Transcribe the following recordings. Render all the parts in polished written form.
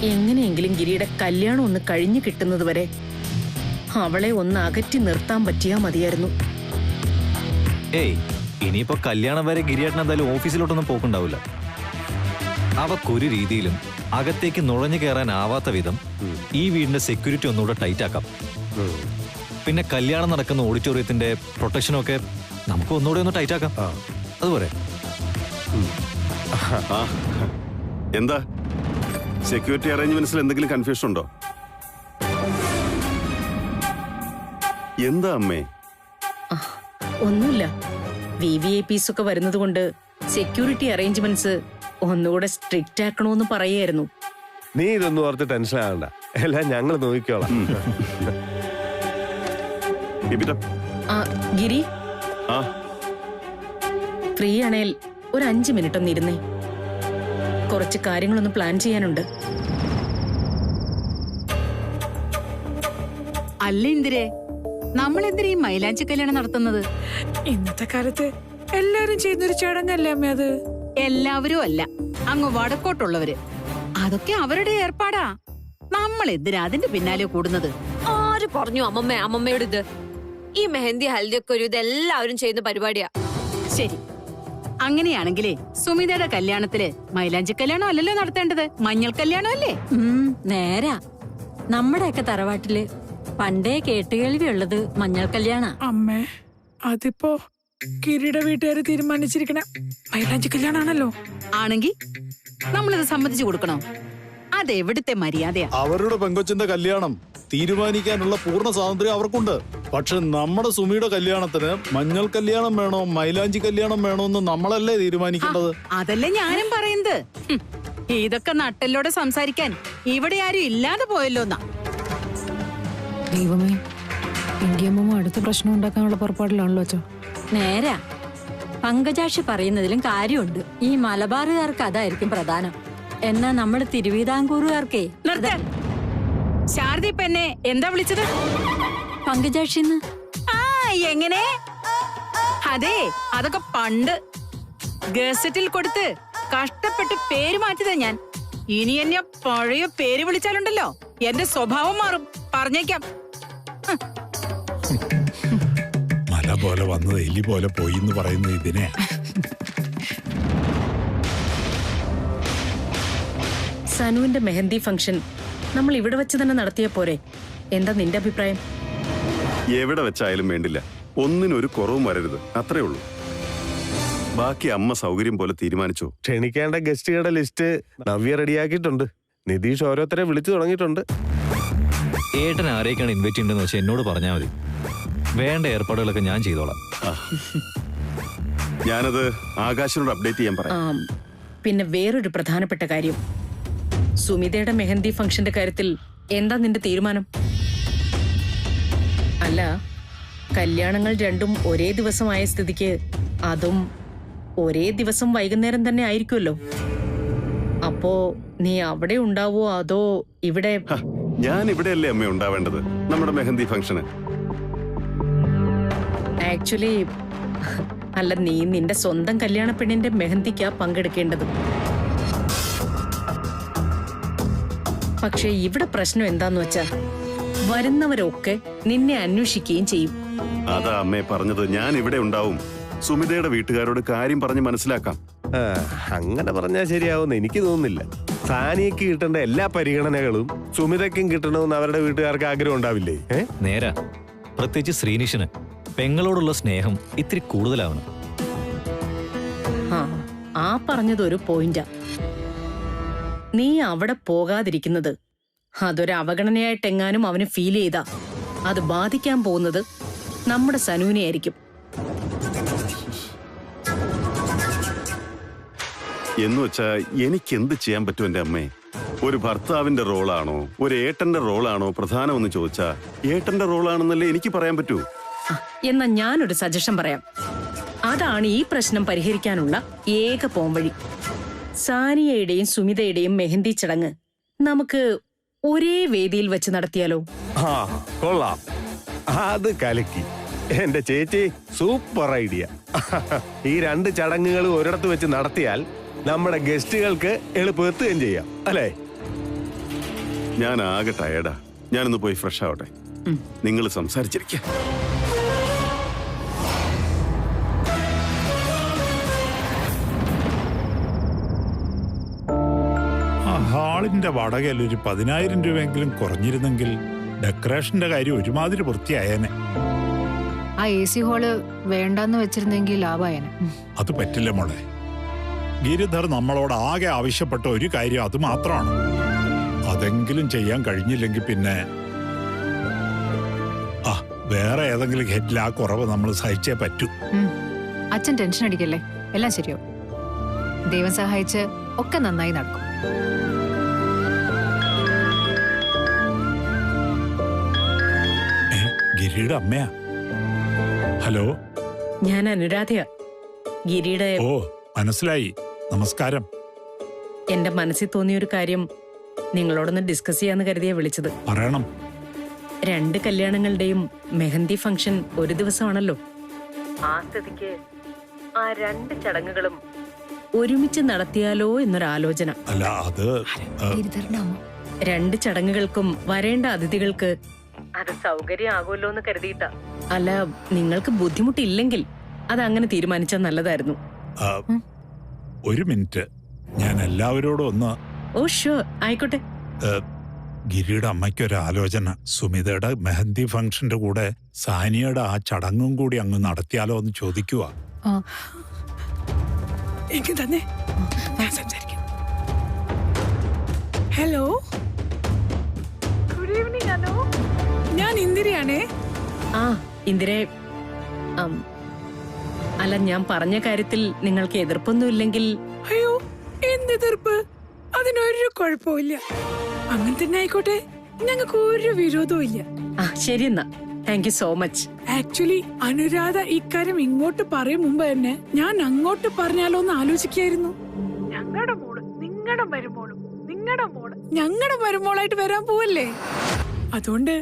എങ്ങനെയെങ്കിലും ഗിരിയുടെ കല്യാണം ഒന്ന് കഴിഞ്ഞു കിട്ടുന്നത് വരെ അവളെ ഒന്ന് അകറ്റി നിർത്താൻ പറ്റിയാ മതിയായിരുന്നു. ഏയ്, ഇനിയിപ്പോ കല്യാണം വരെ ഗിരിയേട്ടൻ എന്തായാലും ഓഫീസിലോട്ടൊന്നും പോക്കുണ്ടാവില്ല. അവക്കൊരു രീതിയിലും അകത്തേക്ക് നുഴഞ്ഞു കയറാനാവാത്ത വിധം ഈ വീടിന്റെ സെക്യൂരിറ്റി ഒന്നുകൂടെ ടൈറ്റ് ആക്കാം. പിന്നെ കല്യാണം നടക്കുന്ന ഓഡിറ്റോറിയത്തിന്റെ പ്രൊട്ടക്ഷനൊക്കെ നമുക്ക് ഒന്നുകൂടെ ഒന്ന് ടൈറ്റ് ആക്കാം. അതുപോലെ എന്താ സെക്യൂരിറ്റി അറേഞ്ച്മെന്റ്സിൽ എന്തെങ്കിലും കൺഫ്യൂഷൻ ഉണ്ടോ? എന്താ അമ്മേ? ഒന്നുമില്ല. VVIPs ഒക്കെ വരുന്നത് കൊണ്ട് സെക്യൂരിറ്റി അറേഞ്ച്മെന്റ്സ് ഒന്നുകൂടെ സ്ട്രിക്റ്റ് ആക്കണോന്ന് പറയായിരുന്നു. നീ ഇതൊന്നും ഓർത്ത് ടെൻഷൻ ആകണ്ട, എല്ലാം ഞങ്ങൾ നോക്കിക്കോളാം. ഗിരി, ഫ്രീ ആണേൽ ഒരു 5 മിനിറ്റ് ഒന്ന് ഇരുന്നേ. കുറച്ച് കാര്യങ്ങളൊന്ന് പ്ലാൻ ചെയ്യാനുണ്ട്. അല്ല ഇന്ദിരേ, നമ്മളെന്തിനാ ഈ മൈലാഞ്ചി കല്യാണം നടത്തുന്നത്? ഇന്നത്തെ കാലത്ത് എല്ലാരും ചെയ്യുന്നൊരു ചടങ്ങല്ലേ അമ്മ അത്? എല്ലാവരും അല്ല, അങ്ങ് വടക്കോട്ടുള്ളവര്. അതൊക്കെ അവരുടെ ഏർപ്പാടാ. നമ്മൾ എന്തിനാ അതിന്റെ പിന്നാലെ കൂടുന്നത്? ആര് പറഞ്ഞു അമ്മമ്മയോട് ഇത്? ഈ മെഹന്തി ഹൽദിയൊക്കെ ഒരു ഇതെല്ലാവരും ചെയ്യുന്ന പരിപാടിയാ. ശരി, അങ്ങനെയാണെങ്കിലേ സുമിതയുടെ കല്യാണത്തില് മൈലാഞ്ചി കല്യാണം അല്ലല്ലോ നടത്തേണ്ടത്, മഞ്ഞൾ കല്യാണം അല്ലേ? നേരാ. നമ്മുടെയൊക്കെ തറവാട്ടില് പണ്ടേ കേട്ടുകേൾവിയുള്ളത് മഞ്ഞൾ കല്യാണ. അമ്മേ, അതിപ്പോ ഗിരിയുടെ വീട്ടുകാര് തീരുമാനിച്ചിരിക്കണ മൈലാഞ്ചി കല്യാണാണല്ലോ. ആണെങ്കി നമ്മളിത് സമ്മതിച്ചു കൊടുക്കണോ? അതെവിടുത്തെ മര്യാദയാ? അവരുടെ പെങ്കൊച്ചിന്റെ കല്യാണം തീരുമാനിക്കാനുള്ള പൂർണ്ണ സ്വാതന്ത്ര്യം അവർക്കുണ്ട്. പക്ഷെ നമ്മുടെ സുമിയുടെ കല്യാണത്തിന് മഞ്ഞൾ കല്യാണം വേണോ മൈലാഞ്ചി കല്യാണം വേണോ എന്ന് നമ്മളല്ലേ തീരുമാനിക്കേണ്ടത്? അതല്ലേ ഞാനും പറയുന്നത്. ഇതൊക്കെ നട്ടല്ലോടെ സംസാരിക്കാൻ ഇവിടെ ആരും ഇല്ലാതെ പോയല്ലോ എന്നാ. ദൈവമേ, ഇന്ത്യമ്മ അടുത്ത പ്രശ്നം ഉണ്ടാക്കാനുള്ള പുറപ്പാടിലാണല്ലോ അച്ഛോ. നേരാ. പങ്കജാക്ഷി പറയുന്നതിലും കാര്യമുണ്ട്. ഈ മലബാറുകാർക്ക് അതായിരിക്കും പ്രധാനം. എന്നാ നമ്മുടെ തിരുവിതാംകൂറുകാർക്കേ. ശാരദ ഇപ്പൊ എന്നെ എന്താ വിളിച്ചത്? പങ്കജാക്ഷിന്ന്. എങ്ങനെ? അതെ, അതൊക്കെ പണ്ട് ഗസറ്റിൽ കൊടുത്ത് കഷ്ടപ്പെട്ട് പേര് മാറ്റിയതാ ഞാൻ. ഇനി എന്നെ പഴയ പേര് വിളിച്ചാലുണ്ടല്ലോ എന്റെ സ്വഭാവം മാറും, പറഞ്ഞേക്കാം. മല പോലെ വന്നത് എലി പോലെ പോയി എന്ന് പറയുന്നത് ഇതിനെ. സനുവിന്റെ മെഹന്തി ഫംഗ്ഷൻ നമ്മൾ ഇവിടെ വെച്ച് തന്നെ നടത്തിയ പോരെ? എന്താ നിന്റെ അഭിപ്രായം? എവിടെ വെച്ചായാലും വേണ്ടില്ല, ഒന്നിനൊരു കുറവും വരരുത്, അത്രേ ഉള്ളൂ. ബാക്കി അമ്മ സൗകര്യം പോലെ തീരുമാനിച്ചു. ക്ഷണിക്കേണ്ട ഗസ്റ്റുകളുടെ ലിസ്റ്റ് നവ്യ റെഡിയാക്കിയിട്ടുണ്ട്. നിതീഷ് ഓരോരുത്തരെ വിളിച്ചു തുടങ്ങിയിട്ടുണ്ട്. ഏട്ടൻ ആരേക്കാണ് ഇൻവൈറ്റ് ചെയ്യേണ്ടതെന്ന് വെച്ചാൽ എന്നോട് പറഞ്ഞാൽ മതി. വേണ്ട ഏർപ്പാടുകളൊക്കെ ഞാൻ ചെയ്തോളാം. ഞാനത് ആകാശിനോട് അപ്ഡേറ്റ് ചെയ്യാൻ പറയാം. പിന്നെ വേറൊരു പ്രധാനപ്പെട്ട കാര്യം, സുമിതയുടെ മെഹന്തി ഫംഗ്ഷന്റെ കാര്യത്തിൽ എന്താ നിന്റെ തീരുമാനം? അല്ല, കല്യാണങ്ങൾ രണ്ടും ഒരേ ദിവസമായ സ്ഥിതിക്ക് അതും ഒരേ ദിവസം വൈകുന്നേരം തന്നെ ആയിരിക്കുമല്ലോ. അപ്പോ നീ അവിടെ ഉണ്ടാവോ അതോ ഇവിടെ? ഞാൻ ഇവിടെയല്ലേ അമ്മ ഉണ്ടാവേണ്ടത്, നമ്മുടെ മെഹന്തി ഫംഗ്ഷന്. ആക്ച്വലി അല്ല, നീ നിന്റെ സ്വന്തം കല്യാണ പെണ്ണിന്റെ മെഹന്തിക്കാ പങ്കെടുക്കേണ്ടത്. പക്ഷെ ഇവിടെ പ്രശ്നം എന്താന്ന് വെച്ചാ വരുന്നവരൊക്കെ നിന്നെ അന്വേഷിക്കുകയും ചെയ്യും. അതാ അമ്മേ പറഞ്ഞത്, ഞാൻ ഇവിടെ ഉണ്ടാവും. സുമിതയുടെ വീട്ടുകാരോട് കാര്യം പറഞ്ഞ് മനസ്സിലാക്കാം. അങ്ങനെ പറഞ്ഞാൽ ശരിയാവുമെന്ന് എനിക്ക് തോന്നുന്നില്ല. സാനിയക്ക് കിട്ടേണ്ട എല്ലാ പരിഗണനകളും സുമിതയ്ക്കും കിട്ടണമെന്ന് അവരുടെ വീട്ടുകാർക്ക് ആഗ്രഹം ഉണ്ടാവില്ലേ? നേരാ. പ്രത്യേകിച്ച് ശ്രീനിഷിന് പെങ്ങളോടുള്ള സ്നേഹം ഇത്തിരി കൂടുതലാവണം. ആ പറഞ്ഞത് ഒരു പോയിന്റാ. നീ അവിടെ പോകാതിരിക്കുന്നത് അതൊരു അവഗണനയായിട്ടെങ്ങാനും അവന് ഫീൽ ചെയ്താ അത് ബാധിക്കാൻ പോകുന്നത് നമ്മുടെ സനുവിനെ ആയിരിക്കും. എന്നുവെച്ചാ എനിക്ക് എന്ത് ചെയ്യാൻ പറ്റും എന്റെ അമ്മേ? ഒരു ഭർത്താവിന്റെ റോളാണോ ഒരു ഏട്ടന്റെ റോളാണോ പ്രധാനമെന്ന് ചോദിച്ചാ ഏട്ടന്റെ റോളാണെന്നല്ലേ എനിക്ക് പറയാൻ പറ്റൂ. എന്നാ ഞാനൊരു സജഷൻ പറയാം. അതാണ് ഈ പ്രശ്നം പരിഹരിക്കാനുള്ള ഏക പോംവഴി. സാനിയയുടെയും സുമിതയുടെയും മെഹന്തി ചടങ്ങ് നമുക്ക് ഒരേ വേദിയിൽ വെച്ച് നടത്തിയാലോ? കൊള്ളാം, അത് കലക്കി. എന്റെ ചേച്ചി, സൂപ്പർ ഐഡിയ. ഈ 2 ചടങ്ങുകൾ ഒരിടത്ത് വെച്ച് നടത്തിയാൽ നമ്മുടെ ഗസ്റ്റുകൾക്ക് എളുപ്പം എത്തുകയും ചെയ്യാം, അല്ലേ? ഞാൻ ആകെ ടയർഡാ. ഞാനൊന്ന് പോയി ഫ്രഷ് ആവട്ടെ. നിങ്ങൾ സംസാരിച്ചിരിക്ക. ഹാളിന്റെ വാടകയിൽ ഒരു 10,000 രൂപയെങ്കിലും കുറഞ്ഞിരുന്നെങ്കിൽ ഡെക്കറേഷന്റെ കാര്യം ഒരുമാതിരി വൃത്തിയായേനെ. ആ AC ഹാള് വേണ്ടെന്ന് വെച്ചിരുന്നെങ്കിൽ ലാഭായനെ. അത് പറ്റില്ല മോളെ. ഗിരിധർ നമ്മളോട് ആകെ ആവശ്യപ്പെട്ട ഒരു കാര്യം അത് മാത്രമാണ്. അതെങ്കിലും ചെയ്യാൻ കഴിഞ്ഞില്ലെങ്കിൽ പിന്നെ വേറെ ഏതെങ്കിലും ഹെറ്റിൽ ആ കുറവ് നമ്മൾ സഹിച്ചേ പറ്റൂ. അച്ഛൻ ടെൻഷൻ അടിക്കല്ലേ, എല്ലാം ശരിയാവും. ദൈവം സഹായിച്ച് ഒക്കെ നന്നായി നടക്കും. ഗിരിയുടെ അമ്മയാ. ഹലോ, ഞാൻ അനുരാധയാ. ഗിരിയുടെ ഓ മനസ്സിലായി. നമസ്കാരം. എന്റെ മനസ്സിൽ തോന്നിയൊരു കാര്യം നിങ്ങളോടൊന്ന് ഡിസ്കസ് ചെയ്യാന്ന് കരുതിയാ വിളിച്ചത്. പറയണം. 2 കല്യാണങ്ങളുടെയും മെഹന്തി ഫംഗ്ഷൻ ഒരു ദിവസമാണല്ലോ. ആ സ്ഥിതിക്ക് ആ 2 ചടങ്ങുകളും ഒരുമിച്ച് നടത്തിയാലോ എന്നൊരാലോചന. അല്ല, അത് 2 ചടങ്ങുകൾക്കും വരേണ്ട അതിഥികൾക്ക് അത് സൗകര്യമാകുമല്ലോ എന്ന് കരുതിയിട്ടാ. അല്ല, നിങ്ങൾക്ക് ബുദ്ധിമുട്ടില്ലെങ്കിൽ അത് അങ്ങനെ തീരുമാനിച്ചാൽ നല്ലതായിരുന്നു. ഒരു മിനിറ്റ്, ഞാൻ എല്ലാവരോടും ഒന്ന്. ഓ ഷുവർ, ആയിക്കോട്ടെ. ഗിരിയുടെ അമ്മയ്ക്കൊരു ആലോചന. സുമിതയുടെ മെഹന്തി ഫംഗ്ഷന്റെ കൂടെ സാനിയയുടെ ആ ചടങ്ങും കൂടി അങ്ങ് നടത്തിയാലോ എന്ന് ചോദിക്കുക. എനിക്ക് തന്നെ ഞാൻ സംസാരിക്കാം. Hello, good evening Anu. ഞാൻ ഇന്ദിരയാണേ. ആ ഇന്ദിര, അല്ല, ഞാൻ പറഞ്ഞ കാര്യത്തിൽ നിങ്ങൾക്ക് എതിർപ്പൊന്നുമില്ലെങ്കിൽ. അയ്യോ, എന്ത് എതിർപ്പ്? അതിനൊരു കുഴപ്പമില്ല. അങ്ങനെ തന്നെ ആയിക്കോട്ടെ, ഞങ്ങൾക്ക് ഒരു വിരോധവും ഇല്ല. ശരി എന്നാ, thank you so much. Actually Anuradha ഇക്കാര്യം ഇങ്ങോട്ട് പറയും മുമ്പ് തന്നെ ഞാൻ അങ്ങോട്ട് പറഞ്ഞാലോ എന്ന് ആലോചിക്കായിരുന്നു. ഞങ്ങളുടെ മോള് നിങ്ങളുടെ മരുമോളും നിങ്ങളുടെ മോള് ഞങ്ങളുടെ മരുമോളായിട്ട് വരാൻ പോവല്ലേ. അതുകൊണ്ട്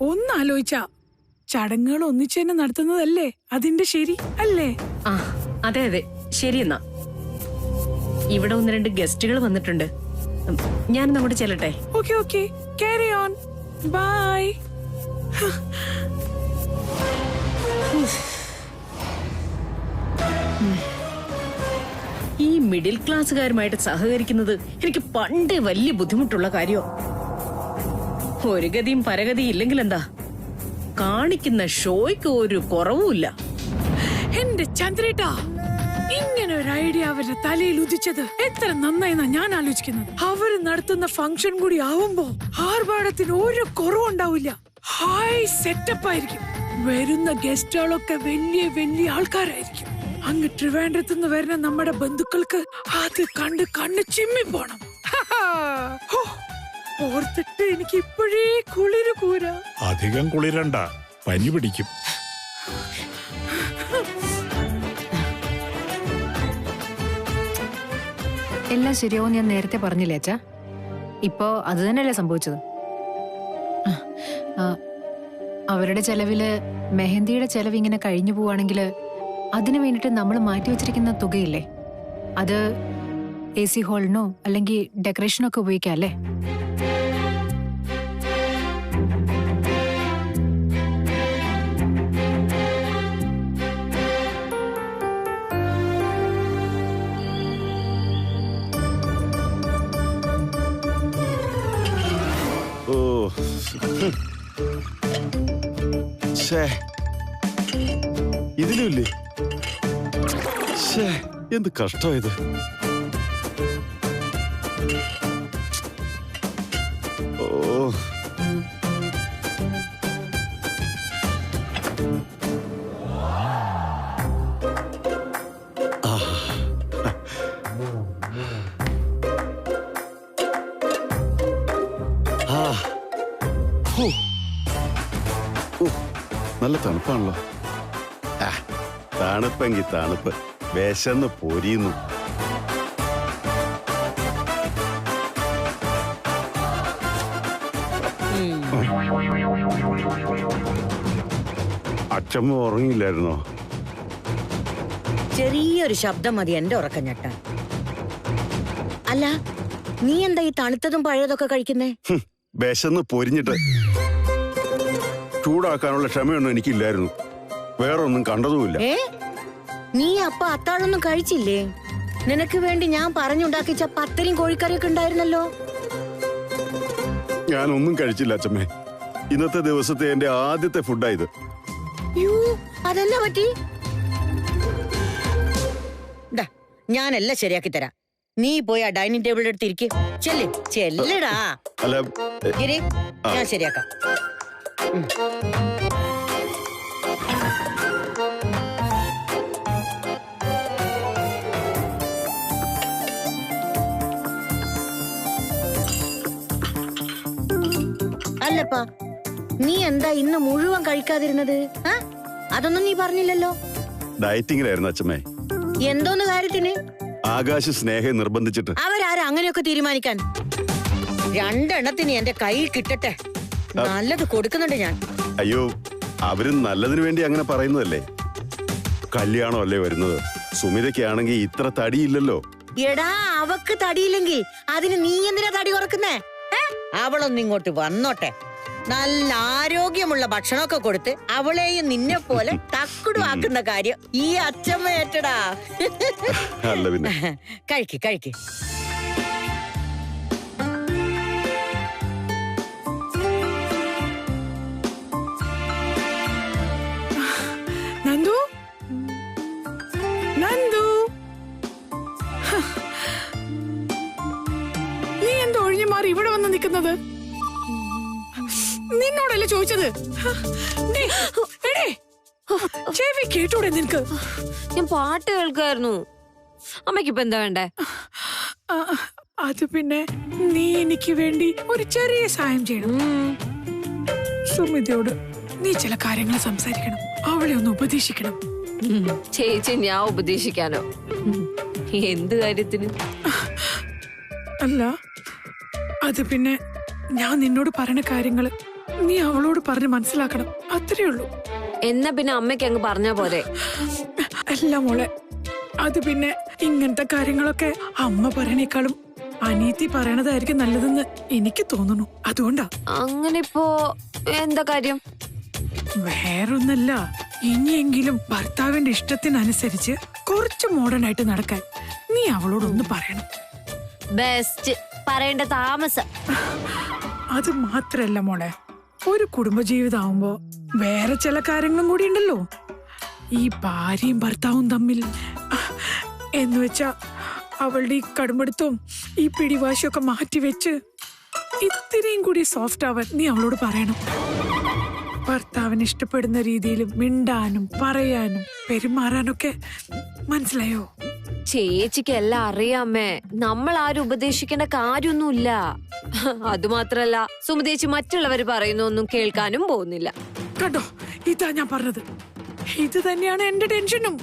ഒന്ന് ആലോചിച്ചാ ചടങ്ങുകൾ ഒന്നിച്ചു തന്നെ നടത്തുന്നതല്ലേ അതിന്റെ ശരി അല്ലേ? അതെ അതെ, ശരി എന്നാ. ഇവിടെ 1-2 ഗസ്റ്റുകൾ വന്നിട്ടുണ്ട്. ഞാൻ അങ്ങോട്ട് ചെല്ലട്ടെ. Okay okay, carry on, bye. ഈ മിഡിൽ ക്ലാസ്സുകാരുമായിട്ട് സഹകരിക്കുന്നത് എനിക്ക് പണ്ടേ വലിയ ബുദ്ധിമുട്ടുള്ള കാര്യോ. ഒരു ഗതിയും പരഗതിയും ഇല്ലെങ്കിൽ എന്താ, കാണിക്കുന്ന ഷോയ്ക്ക് ഒരു കുറവുമില്ല. എന്റെ ചന്ദ്രേട്ടാ, ഇങ്ങനെ ഒരു ഐഡിയ അവരുടെ തലയിൽ ഉദിച്ചത് എത്ര നന്നായിന്നാ ഞാൻ ആലോചിക്കുന്നത്. അവര് നടത്തുന്ന ഫംഗ്ഷൻ കൂടി ആവുമ്പോ ആർഭാടത്തിന് ഒരു കുറവുണ്ടാവില്ല. ഹൈ സെറ്റപ്പ് ആയിരിക്കും. വരുന്ന ഗസ്റ്റുകളൊക്കെ വലിയ വലിയ ആൾക്കാരായിരിക്കും. അങ്ങ് ട്രിവാൻഡ്രത്തുനിന്ന് വരുന്ന നമ്മുടെ ബന്ധുക്കൾക്ക് അത് കണ്ട് കണ്ണ് ചിമ്മി പോണം. ഓർത്തിട്ട് എനിക്ക് ഇപ്പോഴേ കുളിര് കൂരാ. അധികം കുളിരണ്ട, പനി പിടിക്കും. എല്ലാം ശരിയാവും ഞാൻ നേരത്തെ പറഞ്ഞില്ലേ അച്ഛാ. ഇപ്പോ അത് തന്നെയല്ലേ സംഭവിച്ചത്. അവരുടെ ചെലവില് മെഹന്തിയുടെ ചെലവ് ഇങ്ങനെ കഴിഞ്ഞു പോവാണെങ്കിൽ അതിനു വേണ്ടിട്ട് നമ്മൾ മാറ്റിവെച്ചിരിക്കുന്ന തുകയില്ലേ, അത് AC ഹാളിനോ അല്ലെങ്കിൽ ഡെക്കറേഷനോ ഒക്കെ ഉപയോഗിക്കാം അല്ലേ? ഇതിലുമില്ലേ? എന്ത് കഷ്ടമായത്. ഓ, നല്ല തണുപ്പാണല്ലോ. തണുപ്പെങ്കിൽ തണുപ്പ്, വിശന്ന് പൊരിയുന്നു. അച്ഛമ്മ ഉറങ്ങിയില്ലായിരുന്നോ? ചെറിയൊരു ശബ്ദം മതി എന്റെ ഉറക്കം ഞെട്ടാൻ. അല്ല, നീ എന്താ ഈ തണുത്തതും പഴയതൊക്കെ കഴിക്കുന്നേ? വിശന്ന് പൊരിഞ്ഞിട്ട് ചൂടാക്കാനുള്ള ക്ഷമയൊന്നും എനിക്കില്ലായിരുന്നു. വേറെ ഒന്നും കണ്ടതുമില്ല. നീ അപ്പ അത്താഴൊന്നും കഴിച്ചില്ലേ? നിനക്ക് വേണ്ടി ഞാൻ പറഞ്ഞുണ്ടാക്കിച്ച പത്തരിയും കോഴിക്കറിയൊക്കെ ഉണ്ടായിരുന്നല്ലോ. ഞാനൊന്നും കഴിച്ചില്ല അച്ഛമ്മേ. ഇന്നത്തെ ദിവസത്തെ എന്റെ ആദ്യത്തെ ഫുഡായത്. അതെന്നാ പറ്റി? ഞാനെല്ലാം ശരിയാക്കി തരാം. നീ പോയി ആ ഡൈനിങ് ടേബിളിന്റെ അടുത്ത് ഇരിക്കും. ചെല്ലടാ. അല്ല, ഞാൻ ശരിയാക്കാം. അല്ലപ്പാ, നീ എന്താ ഇന്ന് മുഴുവൻ കഴിക്കാതിരുന്നത്? അതൊന്നും നീ പറഞ്ഞില്ലല്ലോ. ഡയറ്റിങ്ങിലായിരുന്നു അച്ഛമ്മേ. എന്തോന്ന് കാര്യത്തിന്? ആകാശ് സ്നേഹം നിർബന്ധിച്ചിട്ട്. അവരാരും അങ്ങനെയൊക്കെ തീരുമാനിക്കാൻ? രണ്ടെണ്ണത്തിന് എന്റെ കയ്യിൽ കിട്ടട്ടെ. നല്ലത് കൊടുക്കുന്നുണ്ട് ഞാൻ. അയ്യോ, അവരും നല്ലതിനു വേണ്ടി അങ്ങനെ പറയുന്നതല്ലേ. കല്യാണം അല്ലേ വരുന്നത്. സുമിതയ്ക്കാണെങ്കിൽ ഇത്ര തടിയില്ലല്ലോ. എടാ, അവക്ക് തടിയില്ലെങ്കിൽ അതിന് നീ എന്തിനാ തടി കുറക്കുന്നേ? അവളൊന്നും ഇങ്ങോട്ട് വന്നോട്ടെ. നല്ല ആരോഗ്യമുള്ള ഭക്ഷണമൊക്കെ കൊടുത്ത് അവളെയും നിന്നെ പോലെ തക്കുടുവാക്കുന്ന കാര്യം ഈ അച്ഛമ്മ ഏറ്റടാ. കഴിക്ക്. നന്ദു, നീ എന്താ ഒഴിഞ്ഞു മാറി ഇവിടെ വന്ന് നിൽക്കുന്നത്? നിന്നോടല്ലേ ചോദിച്ചത്? ചെവി കേട്ടൂടെ നിനക്ക്? ഞാൻ പാട്ട് കേൾക്കായിരുന്നു. അമ്മയ്ക്കിപ്പോ എന്താ വേണ്ടേ? അത് പിന്നെ നീ എനിക്ക് വേണ്ടി ഒരു ചെറിയ സഹായം ചെയ്യണം. സുമിതയോട് നീ ചില കാര്യങ്ങൾ സംസാരിക്കണം. അവളെ ഒന്ന് ഉപദേശിക്കണം. ചേച്ചി, ഞാൻ ഉപദേശിക്കാനോ? എന്ത് കാര്യത്തിന്? അല്ല, അത് പിന്നെ ഞാൻ നിന്നോട് പറഞ്ഞ കാര്യങ്ങള് നീ അവളോട് പറഞ്ഞ് മനസ്സിലാക്കണം. അത്രേ ഉള്ളൂ. എന്നാ പിന്നെ അമ്മയ്ക്ക് അങ്ങ് പറഞ്ഞാ പോരെ? അല്ല മോളെ, അത് പിന്നെ ഇങ്ങനത്തെ കാര്യങ്ങളൊക്കെ അമ്മ പറയണേക്കാളും അനിയത്തി പറയണതായിരിക്കും നല്ലതെന്ന് എനിക്ക് തോന്നുന്നു. അതുകൊണ്ടാ. അങ്ങനെ ഇപ്പോ എന്താ കാര്യം? വേറൊന്നല്ല, ഇനിയെങ്കിലും ഭർത്താവിന്റെ ഇഷ്ടത്തിനനുസരിച്ച് കുറച്ച് മോഡേൺ ആയിട്ട് നടക്കാൻ നീ അവളോടൊന്ന് പറയണം. ബെസ്റ്റ്. പറയേണ്ട താമസം. അത് മാത്രല്ല മോളെ, ഒരു കുടുംബജീവിതമാകുമ്പോ വേറെ ചില കാര്യങ്ങളും കൂടി ഉണ്ടല്ലോ. ഈ ഭാര്യയും ഭർത്താവും തമ്മിൽ എന്ന് വെച്ചാ അവളുടെ ഈ കടുംപിടുത്തവും ഈ പിടിവാശിയൊക്കെ മാറ്റിവെച്ച് ഇത്രയും കൂടി സോഫ്റ്റ് ആവാൻ നീ അവളോട് പറയണം. ഭർത്താവിന് ഇഷ്ടപ്പെടുന്ന രീതിയിൽ മിണ്ടാനും പറയാനും പെരുമാറാനൊക്കെ. മനസ്സിലായോ? ചേച്ചിക്ക് എല്ലാം അറിയാമേ. നമ്മൾ ആരും ഉപദേശിക്കേണ്ട കാര്യമൊന്നുമില്ല. അതുമാത്രല്ല, സുമതേച്ചി മറ്റുള്ളവർ പറയുന്നൊന്നും കേൾക്കാനും പോകുന്നില്ല. കണ്ടോ, ഇതാ ഞാൻ പറഞ്ഞത്. ഇത് തന്നെയാണ് എന്റെ ടെൻഷനും.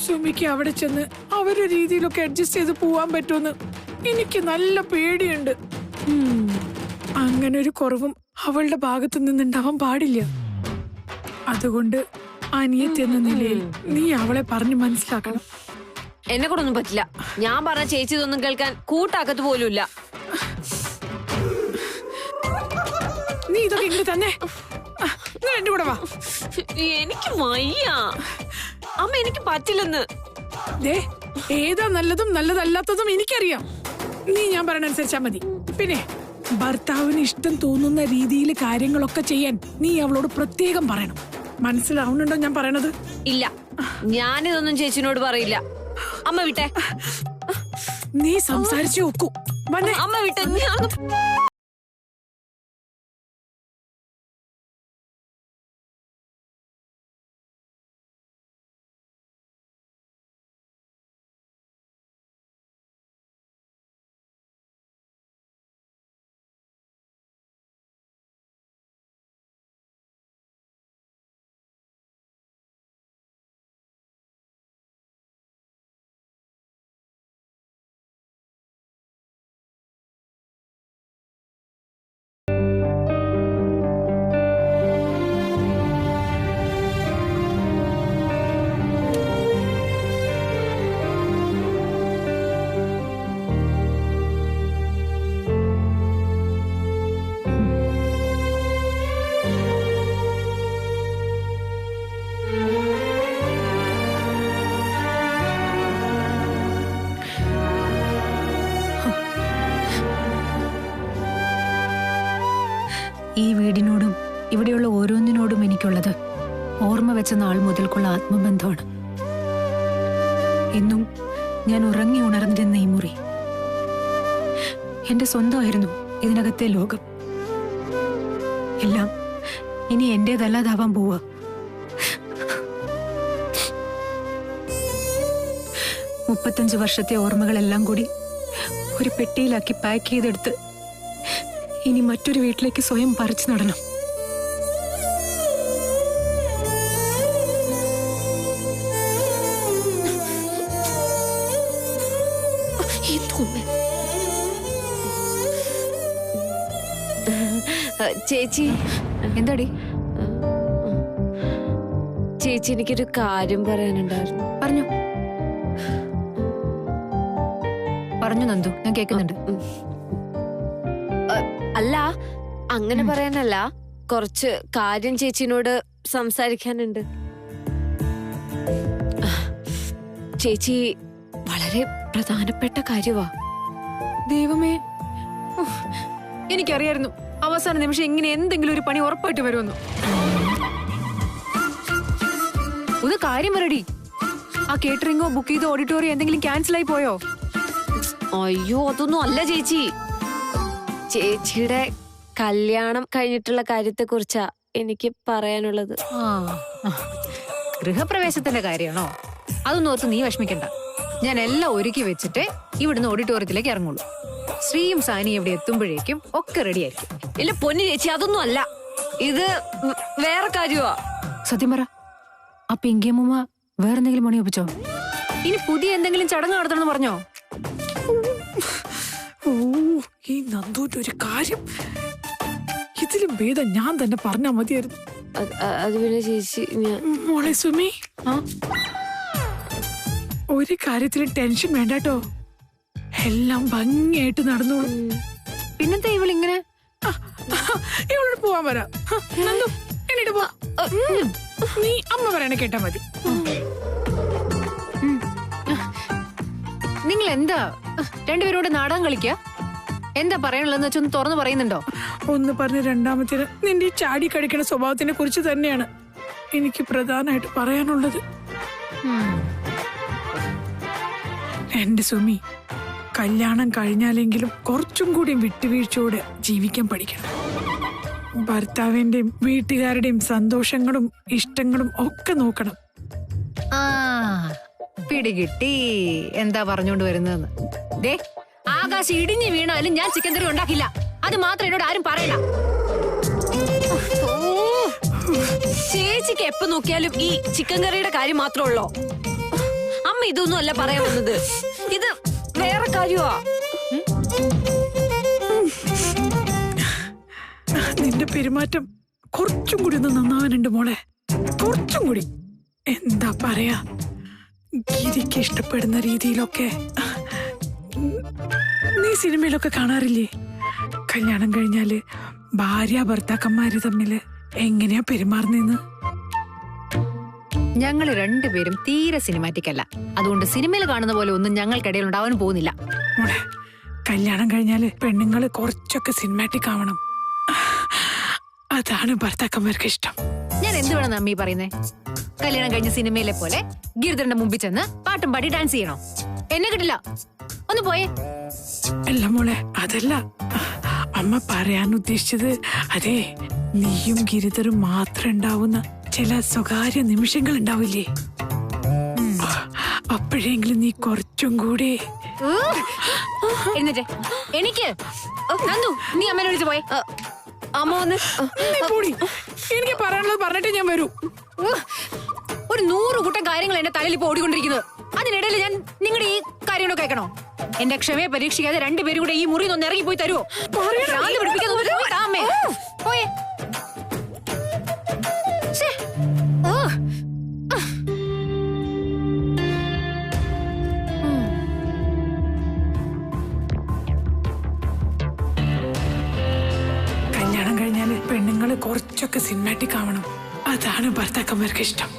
സുമിക്ക് അവിടെ ചെന്ന് അവരുടെ രീതിയിലൊക്കെ അഡ്ജസ്റ്റ് ചെയ്ത് പോവാൻ പറ്റുമെന്ന് എനിക്ക് നല്ല പേടിയുണ്ട്. അങ്ങനെ ഒരു കുറവും അവളുടെ ഭാഗത്തു നിന്നുണ്ടാവാൻ പാടില്ല. അതുകൊണ്ട് അനിയത്തി എന്ന നിലയിൽ നീ അവളെ പറഞ്ഞു മനസ്സിലാക്കണം. എന്നെ കൊണ്ടൊന്നും പറ്റില്ല. ഞാൻ പറഞ്ഞ ചേച്ചി ഇതൊന്നും കേൾക്കാൻ കൂട്ടാക്കത്ത് പോലുമില്ല. നീ ഇതൊക്കെ ഇങ്ങോട്ട് തന്നെ. എന്റെ കൂടെ വാ. എനിക്ക് വയ്യ അമ്മ, എനിക്ക് പറ്റില്ലെന്ന്. ഏതാ നല്ലതും നല്ലതല്ലാത്തതും എനിക്കറിയാം. നീ ഞാൻ പറയണ അനുസരിച്ചാ മതി. പിന്നെ ഭർത്താവിന് ഇഷ്ടം തോന്നുന്ന രീതിയിൽ കാര്യങ്ങളൊക്കെ ചെയ്യാൻ നീ അവളോട് പ്രത്യേകം പറയണം. മനസ്സിലാവുന്നുണ്ടോ ഞാൻ പറയണത്? ഇല്ല, ഞാനിതൊന്നും ചേച്ചിനോട് പറയില്ല. അമ്മ വിട്ടെ. നീ സംസാരിച്ചു നോക്കൂ. അമ്മ വിട്ടെ. ഞാൻ ഈ വീടിനോടും ഇവിടെയുള്ള ഓരോന്നിനോടും എനിക്കുള്ളത് ഓർമ്മ വെച്ച നാൾ മുതൽക്കുള്ള ആത്മബന്ധമാണ്. ഇന്നും ഞാൻ ഉറങ്ങി ഉണർന്നിരുന്ന ഈ മുറി എന്റെ സ്വന്തമായിരുന്നു. ഇതിനകത്തെ ലോകം എല്ലാം ഇനി എന്റേതല്ലാതാവാൻ പോവാ. മുപ്പത്തഞ്ച് വർഷത്തെ ഓർമ്മകളെല്ലാം കൂടി ഒരു പെട്ടിയിലാക്കി പാക്ക് ചെയ്തെടുത്ത് ഇനി മറ്റൊരു വീട്ടിലേക്ക് സ്വയം പറിച്ചു നടണം. ചേച്ചി എന്താടി? ചേച്ചി എനിക്കൊരു കാര്യം പറയാനുണ്ടായിരുന്നു. പറഞ്ഞു പറഞ്ഞു നന്ദു, ഞാൻ കേൾക്കുന്നുണ്ട്. അല്ല, അങ്ങനെ പറയാനല്ല, കുറച്ച് കാര്യം ചേച്ചിനോട് സംസാരിക്കാനുണ്ട്. ചേച്ചി വളരെ പ്രധാനപ്പെട്ട കാര്യവാ. ദൈവമേ, എനിക്കറിയായിരുന്നു അവസാന നിമിഷം ഇങ്ങനെ എന്തെങ്കിലും ഒരു പണി ഉറപ്പായിട്ട് വരുമെന്നു. ഒന്ന് കാര്യം പറയടി. ആ കേറ്ററിംഗോ ബുക്ക് ചെയ്തോ ഓഡിറ്റോറിയോ എന്തെങ്കിലും ക്യാൻസൽ ആയി പോയോ? അയ്യോ, അതൊന്നും അല്ല ചേച്ചി. ചേച്ചിയുടെ കല്യാണം കഴിഞ്ഞിട്ടുള്ള കാര്യത്തെ കുറിച്ചാ എനിക്ക് പറയാനുള്ളത്. ഗൃഹപ്രവേശത്തിന്റെ കാര്യമാണോ? അതൊന്നും ഓർത്ത് നീ വിഷമിക്കണ്ട. ഞാൻ എല്ലാം ഒരുക്കി വെച്ചിട്ട് ഇവിടുന്ന് ഓഡിറ്റോറിയത്തിലേക്ക് ഇറങ്ങുള്ളൂ. ശ്രീയും സാനി ഇവിടെ എത്തുമ്പോഴേക്കും ഒക്കെ റെഡി ആയിരിക്കും. ഇല്ല പൊന്നു ചേച്ചി, അതൊന്നും അല്ല. ഇത് വേറെ കാര്യമാ. സത്യം പറ, ആ പിങ്കിയമ്മ വേറെന്തെങ്കിലും പണി ഒപ്പിച്ചോ? ഇനി പുതിയ എന്തെങ്കിലും ചടങ്ങ് നടത്തണമെന്ന് പറഞ്ഞോ? ഓ, ഈ നന്ദൂന്റെ ഒരു കാര്യം ഇതിലും ഭേദം ഞാൻ തന്നെ പറഞ്ഞാ മതിയായിരുന്നു. അത് പിന്നെ ചേച്ചി, മോളെ സുമി, ഒരു കാര്യത്തിലും ടെൻഷൻ വേണ്ടട്ടോ. എല്ലാം ഭംഗിയായിട്ട് നടന്നോളൂ. പിന്നെന്താ ഇവളിങ്ങനെ? ഇവളോട് പോവാൻ വരാം. നന്ദു, എന്നിട്ട് പോ. നീ അമ്മ പറയണ കേട്ടാ മതി. നിങ്ങൾ എന്താ രണ്ടുപേരോട് നാടകം കളിക്ക? എന്താ പറയാനുള്ളതെന്ന് വെച്ചൊന്ന് തുറന്നു പറയുന്നുണ്ടോ? ഒന്ന് പറഞ്ഞ രണ്ടാമത്തേന് നിന്റെ ഈ ചാടി കഴിക്കണ സ്വഭാവത്തിനെ കുറിച്ച് തന്നെയാണ് എനിക്ക് പ്രധാനമായിട്ട് പറയാനുള്ളത്. എന്റെ സുമി, കല്യാണം കഴിഞ്ഞാലെങ്കിലും കുറച്ചും കൂടി വിട്ടുവീഴ്ചയോടെ ജീവിക്കാൻ പഠിക്കണം. ഭർത്താവിന്റെയും വീട്ടുകാരുടെയും സന്തോഷങ്ങളും ഇഷ്ടങ്ങളും ഒക്കെ നോക്കണം. പിടികിട്ടി എന്താ പറഞ്ഞോണ്ട് വരുന്നതെന്ന്. ദേ, ആകാശം ഇടിഞ്ഞു വീണാലും ഞാൻ ചിക്കൻ കറി ഉണ്ടാക്കില്ല. അത് മാത്രം എന്നോട് ആരും പറയണ്ട. ചേച്ചിക്ക് എപ്പോ നോക്കിയാലും ഈ ചിക്കൻ കറിയുടെ കാര്യം മാത്രമേ ഉള്ളോ? അമ്മ ഇതൊന്നും അല്ല പറയാൻ വന്നത്. ഇത് വേറെ കാര്യമാ. നിന്റെ പെരുമാറ്റം കുറച്ചും കൂടി ഒന്ന് നന്നാവാനുണ്ട് മോളെ, കുറച്ചും കൂടി. എന്താ പറയാ, ഗിരിക്ക് ഇഷ്ടപ്പെടുന്ന രീതിയിലൊക്കെ. നീ സിനിമയിലൊക്കെ കാണാറില്ലേ, കല്യാണം കഴിഞ്ഞാല് ഭാര്യ ഭർത്താക്കന്മാര് തമ്മില് എങ്ങനെയാ പെരുമാറുന്നെന്ന്? ഞങ്ങള് രണ്ടുപേരും തീരെ സിനിമാറ്റിക് അല്ല. അതുകൊണ്ട് സിനിമയിൽ കാണുന്ന പോലെ ഒന്നും ഞങ്ങൾക്കിടയിൽ ഉണ്ടാവാൻ പോകുന്നില്ല. മോളെ, കല്യാണം കഴിഞ്ഞാല് പെണ്ണുങ്ങള് കുറച്ചൊക്കെ സിനിമാറ്റിക് ആവണം. അതാണ് ഭർത്താക്കന്മാർക്ക് ഇഷ്ടം. ഞാൻ എന്ത് വേണം അമ്മീ പറയുന്നേ? കല്യാണം കഴിഞ്ഞ സിനിമയിലെ പോലെ ഗിരിധരന്റെ മുമ്പിൽ ചെന്ന് പാട്ടും പാടി ഡാൻസ് ചെയ്യണോ? എന്നെ കിട്ടില്ല. ഒന്ന് പോയേ. അല്ല മോളെ, അതല്ല അമ്മ പറയാൻ ഉദ്ദേശിച്ചത്. അതെ, നീയും ഗിരിധരും മാത്രം ഉണ്ടാവുന്ന ചില സ്വകാര്യ നിമിഷങ്ങൾ ഉണ്ടാവില്ലേ, അപ്പോഴെങ്കിലും നീ കുറച്ചും കൂടെ. എന്നിട്ട് എനിക്ക് നന്ദു, നീ അമ്മേനെ വിളിച്ചു പോയേ. അമ്മ വന്ന് എനിക്ക് പറയാനുള്ളത് പറഞ്ഞിട്ട് ഞാൻ വരൂ. ഒരു 100 കൂട്ടം കാര്യങ്ങൾ എന്റെ തലയിൽ ഇപ്പൊ ഓടിക്കൊണ്ടിരിക്കുന്നത്. അതിനിടയിൽ ഞാൻ നിങ്ങളുടെ ഈ കാര്യങ്ങളോ കേൾക്കണോ? എന്റെ ക്ഷമയെ പരീക്ഷിക്കാതെ രണ്ടുപേരും കൂടെ ഈ മുറി ഒന്ന് ഇറങ്ങി പോയി തരുമോ? പോയേ. കല്യാണം കഴിഞ്ഞാല് പെണ്ണുങ്ങള് കുറച്ചൊക്കെ സിനിമാറ്റിക് ആവണം. അതാണ് ഭർത്താക്കന്മാർക്ക് ഇഷ്ടം.